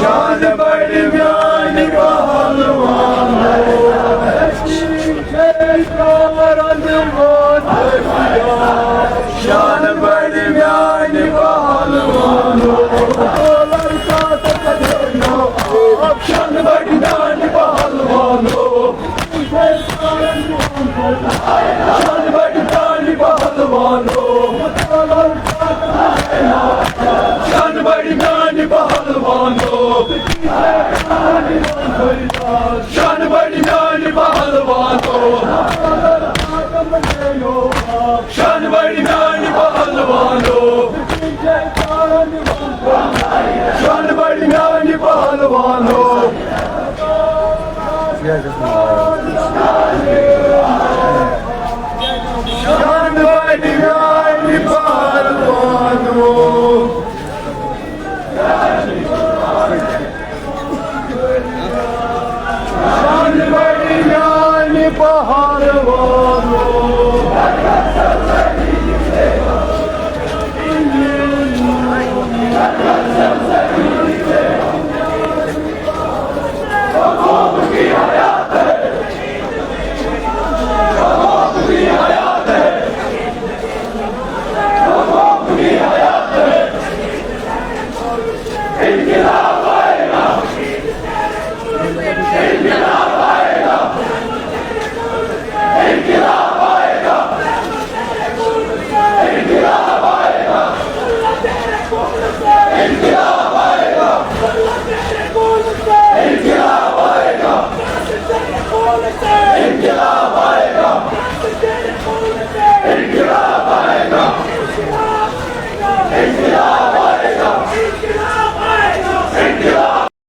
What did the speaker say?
शान बड़ी म्यानी पहलवानो शान बड़ी म्यानी पहलवानो शान बड़ी म्यानी पहलवानो शान बड़ी म्यानी पहलवानो शान बड़ी म्यानी पहलवानो शान बड़ी म्यानी पहलवानो शान बड़ी म्यानी पहलवानो शान बड़ी म्यानी पहलवानो शान बड़ी म्यानी पहलवानो शान बड़ी म्यानी पहलवानो इंकलाब